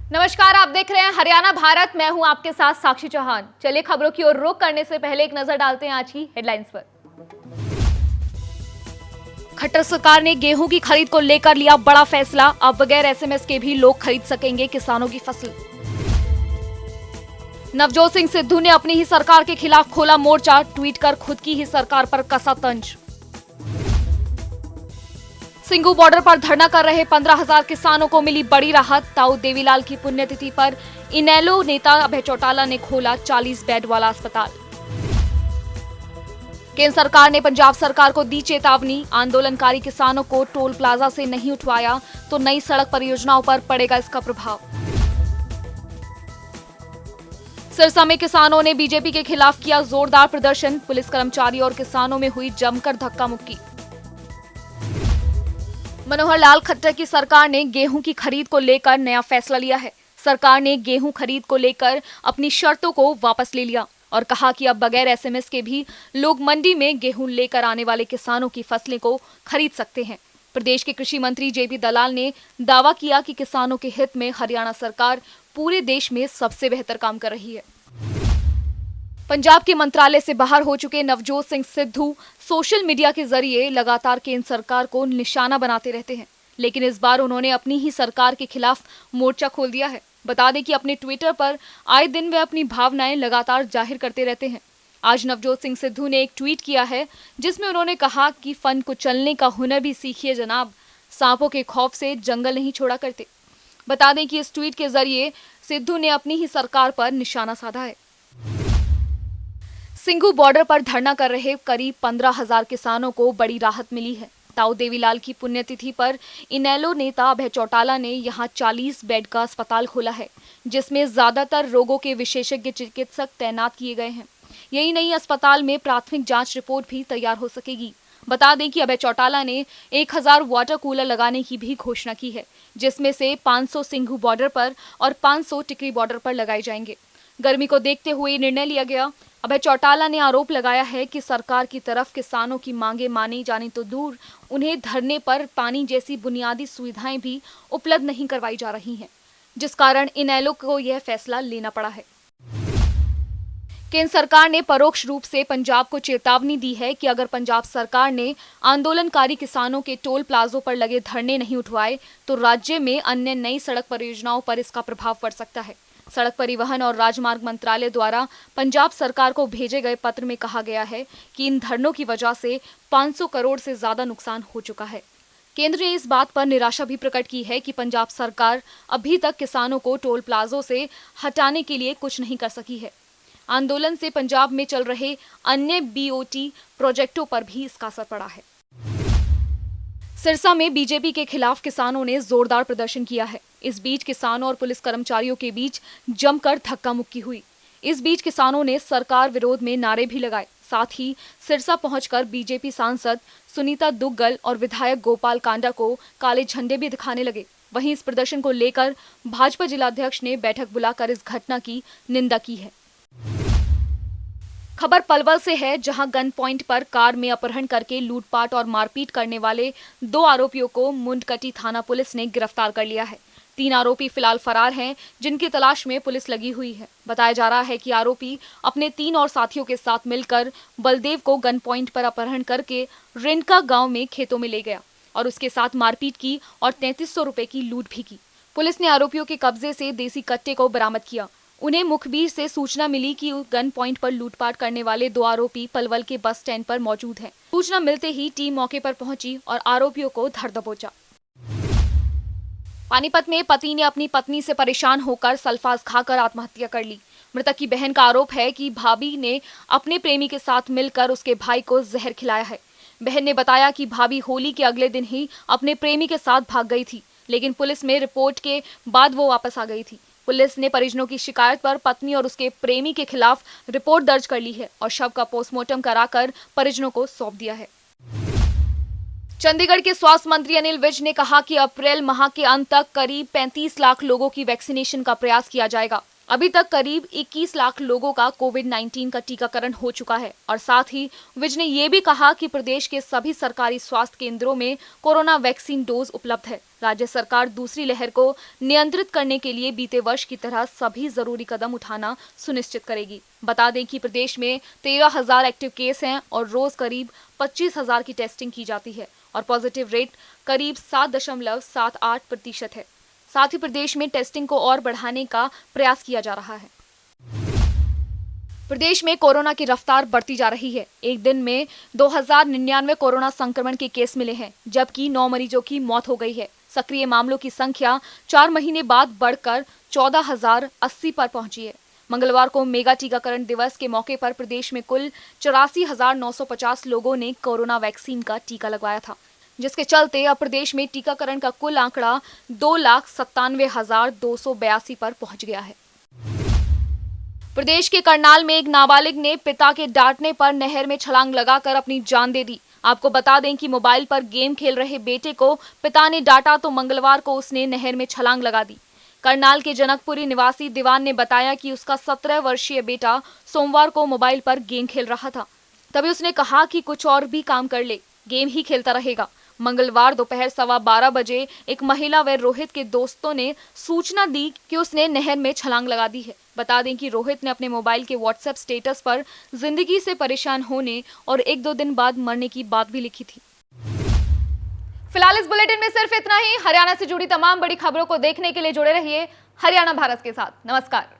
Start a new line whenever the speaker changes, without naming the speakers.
नमस्कार, आप देख रहे हैं हरियाणा भारत। मैं हूं आपके साथ साक्षी चौहान। चलिए खबरों की ओर रुख करने से पहले एक नजर डालते हैं आज की हेडलाइंस पर। खट्टर सरकार ने गेहूं की खरीद को लेकर लिया बड़ा फैसला। अब बगैर एसएमएस के भी लोग खरीद सकेंगे किसानों की फसल। नवजोत सिंह सिद्धू ने अपनी ही सरकार के खिलाफ खोला मोर्चा, ट्वीट कर खुद की ही सरकार पर कसा तंज। सिंगू बॉर्डर पर धरना कर रहे 15,000 किसानों को मिली बड़ी राहत। ताऊ देवीलाल की पुण्यतिथि पर इनेलो नेता अभय चौटाला ने खोला 40 बेड वाला अस्पताल। केंद्र सरकार ने पंजाब सरकार को दी चेतावनी, आंदोलनकारी किसानों को टोल प्लाजा से नहीं उठवाया तो नई सड़क परियोजनाओं पर पड़ेगा इसका प्रभाव। सिरसा में किसानों ने बीजेपी के खिलाफ किया जोरदार प्रदर्शन, पुलिस कर्मचारी और किसानों में हुई जमकर धक्का मुक्की। मनोहर लाल खट्टर की सरकार ने गेहूं की खरीद को लेकर नया फैसला लिया है। सरकार ने गेहूं खरीद को लेकर अपनी शर्तों को वापस ले लिया और कहा कि अब बगैर एसएमएस के भी लोग मंडी में गेहूं लेकर आने वाले किसानों की फसलें को खरीद सकते हैं। प्रदेश के कृषि मंत्री जेपी दलाल ने दावा किया कि किसानों के हित में हरियाणा सरकार पूरे देश में सबसे बेहतर काम कर रही है। पंजाब के मंत्रालय से बाहर हो चुके नवजोत सिंह सिद्धू सोशल मीडिया के जरिए लगातार केंद्र सरकार को निशाना बनाते रहते हैं, लेकिन इस बार उन्होंने अपनी ही सरकार के खिलाफ मोर्चा खोल दिया है। बता दें कि अपने ट्विटर पर आए दिन वे अपनी भावनाएं लगातार जाहिर करते रहते हैं। आज नवजोत सिंह सिद्धू ने एक ट्वीट किया है जिसमें उन्होंने कहा कि फन को चलने का हुनर भी सीखिए जनाब, सांपों के खौफ से जंगल नहीं छोड़ा करते। बता दें कि इस ट्वीट के जरिए सिद्धू ने अपनी ही सरकार पर निशाना साधा है। सिंगू बॉर्डर पर धरना कर रहे करीब 15,000 किसानों को बड़ी राहत मिली है। ताऊ देवीलाल की पुण्यतिथि पर इनेलो नेता अभय चौटाला ने यहां 40 बेड का अस्पताल खोला है, जिसमें ज्यादातर रोगों के विशेषज्ञ चिकित्सक तैनात किए गए हैं। यही नहीं, अस्पताल में प्राथमिक जांच रिपोर्ट भी तैयार हो सकेगी। बता दें कि अभय चौटाला ने 1000 वाटर कूलर लगाने की भी घोषणा की है, जिसमें से 500 सिंघू बॉर्डर पर और 500 टिकरी बॉर्डर पर लगाए जाएंगे। गर्मी को देखते हुए निर्णय लिया गया। अभय चौटाला ने आरोप लगाया है कि सरकार की तरफ किसानों की मांगे मानी जानी तो दूर, उन्हें धरने पर पानी जैसी बुनियादी सुविधाएं भी उपलब्ध नहीं करवाई जा रही हैं, जिस कारण इनेलो को यह फैसला लेना पड़ा है। केंद्र सरकार ने परोक्ष रूप से पंजाब को चेतावनी दी है कि अगर पंजाब सरकार ने आंदोलनकारी किसानों के टोल प्लाजों पर लगे धरने नहीं उठवाए तो राज्य में अन्य नई सड़क परियोजनाओं पर इसका प्रभाव पड़ सकता है। सड़क परिवहन और राजमार्ग मंत्रालय द्वारा पंजाब सरकार को भेजे गए पत्र में कहा गया है कि इन धरनों की वजह से 500 करोड़ से ज्यादा नुकसान हो चुका है। केंद्र ने इस बात पर निराशा भी प्रकट की है कि पंजाब सरकार अभी तक किसानों को टोल प्लाजों से हटाने के लिए कुछ नहीं कर सकी है। आंदोलन से पंजाब में चल रहे अन्य बीओटी प्रोजेक्टों पर भी इसका असर पड़ा है। सिरसा में बीजेपी के खिलाफ किसानों ने जोरदार प्रदर्शन किया है। इस बीच किसानों और पुलिस कर्मचारियों के बीच जमकर धक्का मुक्की हुई। इस बीच किसानों ने सरकार विरोध में नारे भी लगाए। साथ ही सिरसा पहुंचकर बीजेपी सांसद सुनीता दुग्गल और विधायक गोपाल कांडा को काले झंडे भी दिखाने लगे। वहीं इस प्रदर्शन को लेकर भाजपा जिलाध्यक्ष ने बैठक बुलाकर इस घटना की निंदा की है। खबर पलवल से है, जहां गन पॉइंट पर कार में अपहरण करके लूटपाट और मारपीट करने वाले 2 आरोपियों को मुंडकटी थाना पुलिस ने गिरफ्तार कर लिया है। 3 आरोपी फिलहाल फरार हैं, जिनकी तलाश में पुलिस लगी हुई है। बताया जा रहा है कि आरोपी अपने 3 और साथियों के साथ मिलकर बलदेव को गन पॉइंट पर अपहरण करके रिंडका गांव में खेतों में ले गया और उसके साथ मारपीट की और 3300 रुपए की लूट भी की। पुलिस ने आरोपियों के कब्जे से देसी कट्टे को बरामद किया। उन्हें मुखबिर से सूचना मिली कि गन पॉइंट पर लूटपाट करने वाले 2 आरोपी पलवल के बस स्टैंड पर मौजूद हैं। सूचना मिलते ही टीम मौके पर पहुंची और आरोपियों को धर दबोचा। पानीपत में पति ने अपनी पत्नी से परेशान होकर सल्फास खाकर आत्महत्या कर ली। मृतक की बहन का आरोप है कि भाभी ने अपने प्रेमी के साथ मिलकर उसके भाई को जहर खिलाया है। बहन ने बताया कि भाभी होली के अगले दिन ही अपने प्रेमी के साथ भाग गई थी, लेकिन पुलिस में रिपोर्ट के बाद वो वापस आ गई थी। पुलिस ने परिजनों की शिकायत पर पत्नी और उसके प्रेमी के खिलाफ रिपोर्ट दर्ज कर ली है और शव का पोस्टमार्टम कराकर परिजनों को सौंप दिया है। चंडीगढ़ के स्वास्थ्य मंत्री अनिल विज ने कहा कि अप्रैल माह के अंत तक करीब 35 लाख लोगों की वैक्सीनेशन का प्रयास किया जाएगा। अभी तक करीब 21 लाख लोगों का कोविड-19 का टीकाकरण हो चुका है और साथ ही विज ने ये भी कहा कि प्रदेश के सभी सरकारी स्वास्थ्य केंद्रों में कोरोना वैक्सीन डोज उपलब्ध है। राज्य सरकार दूसरी लहर को नियंत्रित करने के लिए बीते वर्ष की तरह सभी जरूरी कदम उठाना सुनिश्चित करेगी। बता दें कि प्रदेश में 13,000 एक्टिव केस हैं और रोज करीब 25,000 की टेस्टिंग की जाती है और पॉजिटिव रेट करीब 7.78% है। साथ ही प्रदेश में टेस्टिंग को और बढ़ाने का प्रयास किया जा रहा है। प्रदेश में कोरोना की रफ्तार बढ़ती जा रही है। एक दिन में 2099 कोरोना संक्रमण के केस मिले हैं, जबकि 9 मरीजों की मौत हो गई है। सक्रिय मामलों की संख्या 4 महीने बाद बढ़कर 14,080 पर पहुंची है। मंगलवार को मेगा टीकाकरण दिवस के मौके पर प्रदेश में कुल 84,950 लोगों ने कोरोना वैक्सीन का टीका लगवाया था, जिसके चलते अब प्रदेश में टीकाकरण का कुल आंकड़ा 2,97,282 पर पहुंच गया है। प्रदेश के करनाल में एक नाबालिग ने पिता के डांटने पर नहर में छलांग लगाकर अपनी जान दे दी। आपको बता दें कि मोबाइल पर गेम खेल रहे बेटे को पिता ने डांटा तो मंगलवार को उसने नहर में छलांग लगा दी। करनाल के जनकपुरी निवासी दीवान ने बताया कि उसका 17 वर्षीय बेटा सोमवार को मोबाइल पर गेम खेल रहा था। तभी उसने कहा कि कुछ और भी काम कर ले, गेम ही खेलता रहेगा। मंगलवार दोपहर 12:15 बजे एक महिला व रोहित के दोस्तों ने सूचना दी कि उसने नहर में छलांग लगा दी है। बता दें कि रोहित ने अपने मोबाइल के व्हाट्सएप स्टेटस पर जिंदगी से परेशान होने और 1-2 दिन बाद मरने की बात भी लिखी थी। फिलहाल इस बुलेटिन में सिर्फ इतना ही। हरियाणा से जुड़ी तमाम बड़ी खबरों को देखने के लिए जुड़े रहिए हरियाणा भारत के साथ। नमस्कार।